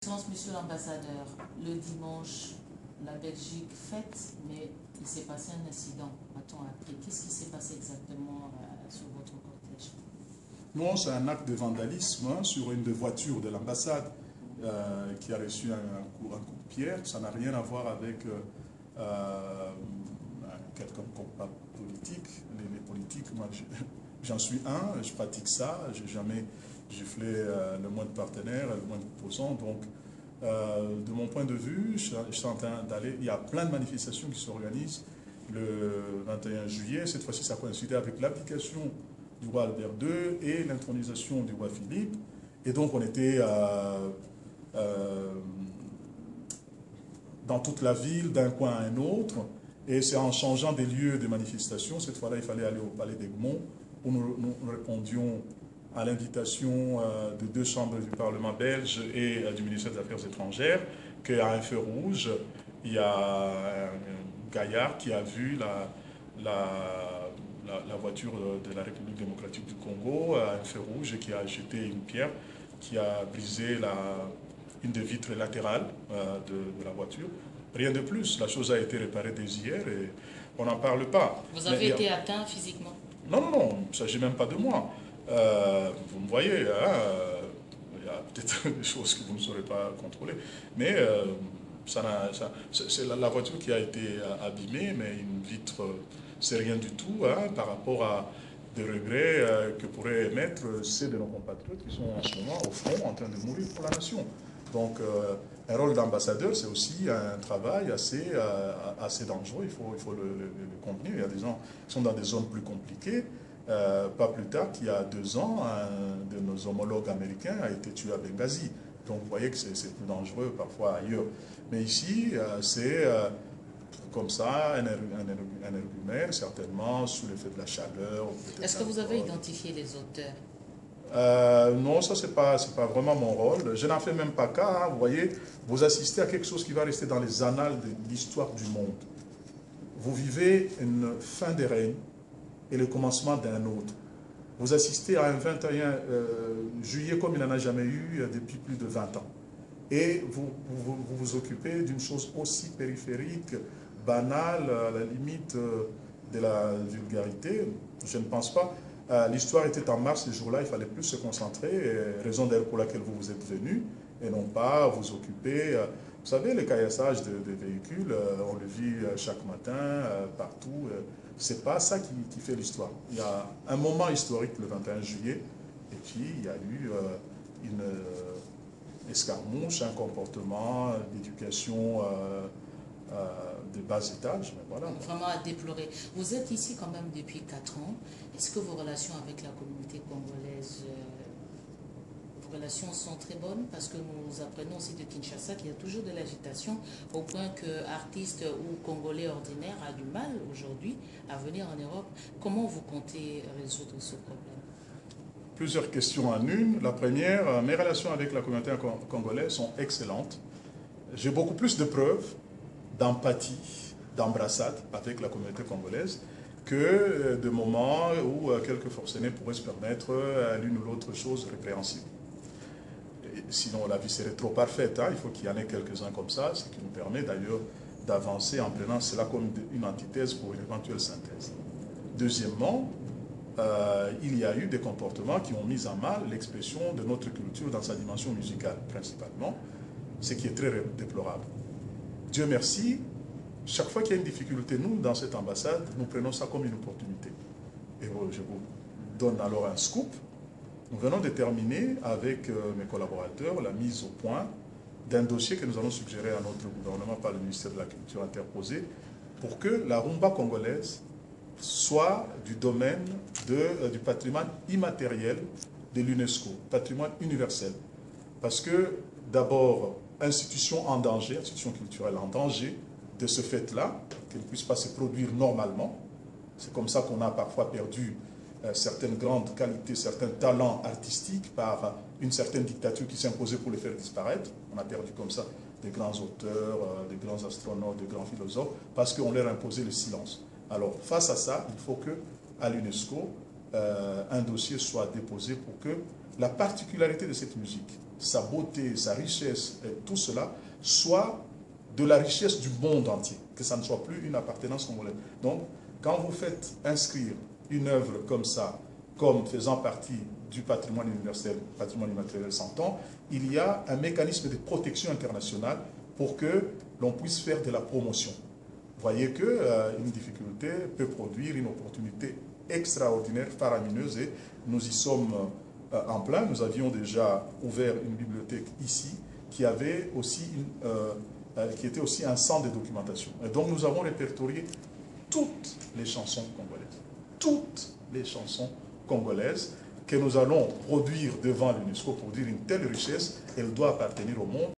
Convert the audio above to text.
Monsieur l'ambassadeur, le dimanche, la Belgique fête, mais il s'est passé un incident. A-t-on appris? Qu'est-ce qui s'est passé exactement sur votre cortège? Non, c'est un acte de vandalisme sur une des voitures de l'ambassade qui a reçu un coup de pierre. Ça n'a rien à voir avec quelqu'un politique. Les politiques, moi j'en suis un, je pratique ça, je n'ai jamais giflé le moins de partenaires, le moins d'opposants. Donc, de mon point de vue, je suis en train d'aller. Il y a plein de manifestations qui s'organisent le 21 juillet. Cette fois-ci, ça coïncidait avec l'application du roi Albert II et l'intronisation du roi Philippe. Et donc, on était dans toute la ville, d'un coin à un autre. Et c'est en changeant des lieux de manifestation, cette fois-là, il fallait aller au palais d'Egmont, où nous répondions à l'invitation de deux chambres du Parlement belge et du ministère des Affaires étrangères, qu'à un feu rouge, il y a un gaillard qui a vu la voiture de la République démocratique du Congo à un feu rouge et qui a jeté une pierre qui a brisé une des vitres latérales de la voiture. Rien de plus. La chose a été réparée dès hier et on n'en parle pas. Vous avez été atteint physiquement? Non, non, non, il ne s'agit même pas de moi. Vous me voyez, hein, il y a peut-être des choses que vous ne saurez pas contrôler. Mais c'est la voiture qui a été abîmée, mais une vitre, c'est rien du tout hein, par rapport à des regrets que pourraient émettre ceux de nos compatriotes qui sont en ce moment au front en train de mourir pour la nation. Donc, un rôle d'ambassadeur, c'est aussi un travail assez dangereux. Il faut le contenir. Il y a des gens qui sont dans des zones plus compliquées. Pas plus tard qu'il y a 2 ans, un de nos homologues américains a été tué à Benghazi. Donc, vous voyez que c'est plus dangereux parfois ailleurs. Mais ici, c'est comme ça, un érugumère, certainement, sous l'effet de la chaleur. Est-ce que vous avez identifié les auteurs? Non, ça, c'est pas vraiment mon rôle. Je n'en fais même pas cas. Hein. Vous voyez, vous assistez à quelque chose qui va rester dans les annales de l'histoire du monde. Vous vivez une fin de règne et le commencement d'un autre. Vous assistez à un 21 juillet comme il n'en a jamais eu depuis plus de 20 ans. Et vous occupez d'une chose aussi périphérique, banale, à la limite de la vulgarité. Je ne pense pas. L'histoire était en marche ce jour-là, il fallait plus se concentrer, raison d'être pour laquelle vous êtes venu, et non pas vous occuper. Vous savez, le caillassage des véhicules, on le vit chaque matin, partout. C'est pas ça qui fait l'histoire. Il y a un moment historique le 21 juillet, et puis il y a eu une escarmouche, un comportement d'éducation de bas étage. Mais voilà. Donc, vraiment à déplorer. Vous êtes ici quand même depuis 4 ans. Est-ce que vos relations avec la communauté congolaise, vos relations sont très bonnes? Parce que nous apprenons aussi de Kinshasa qu'il y a toujours de l'agitation au point que artistes ou Congolais ordinaires a du mal aujourd'hui à venir en Europe. Comment vous comptez résoudre ce problème? Plusieurs questions en une. La première, mes relations avec la communauté congolaise sont excellentes. J'ai beaucoup plus de preuves d'empathie, d'embrassade avec la communauté congolaise que de moments où quelques forcenés pourraient se permettre l'une ou l'autre chose répréhensible. Et sinon, la vie serait trop parfaite. Hein. Il faut qu'il y en ait quelques-uns comme ça, ce qui nous permet d'ailleurs d'avancer en prenant cela comme une antithèse pour une éventuelle synthèse. Deuxièmement, il y a eu des comportements qui ont mis en mal l'expression de notre culture dans sa dimension musicale, principalement, ce qui est très déplorable. Dieu merci, chaque fois qu'il y a une difficulté, nous, dans cette ambassade, nous prenons ça comme une opportunité. Et je vous donne alors un scoop. Nous venons de terminer avec mes collaborateurs la mise au point d'un dossier que nous allons suggérer à notre gouvernement par le ministère de la Culture interposé pour que la rumba congolaise soit du domaine du patrimoine immatériel de l'UNESCO, patrimoine universel. Parce que, d'abord, institution en danger, institution culturelle en danger, de ce fait-là, qu'elle ne puisse pas se produire normalement. C'est comme ça qu'on a parfois perdu certaines grandes qualités, certains talents artistiques par une certaine dictature qui s'imposait pour les faire disparaître. On a perdu comme ça des grands auteurs, des grands astronautes, des grands philosophes, parce qu'on leur imposait le silence. Alors, face à ça, il faut qu'à l'UNESCO, un dossier soit déposé pour que la particularité de cette musique, sa beauté, sa richesse, et tout cela, soit de la richesse du monde entier, que ça ne soit plus une appartenance congolaise. Donc, quand vous faites inscrire une œuvre comme ça, comme faisant partie du patrimoine universel, patrimoine immatériel 100 ans, il y a un mécanisme de protection internationale pour que l'on puisse faire de la promotion. Vous voyez qu'une difficulté peut produire une opportunité extraordinaire, faramineuse, et nous y sommes en plein. Nous avions déjà ouvert une bibliothèque ici qui avait aussi qui était aussi un centre de documentation. Et donc nous avons répertorié toutes les chansons congolaises. Toutes les chansons congolaises que nous allons produire devant l'UNESCO pour dire une telle richesse, elle doit appartenir au monde.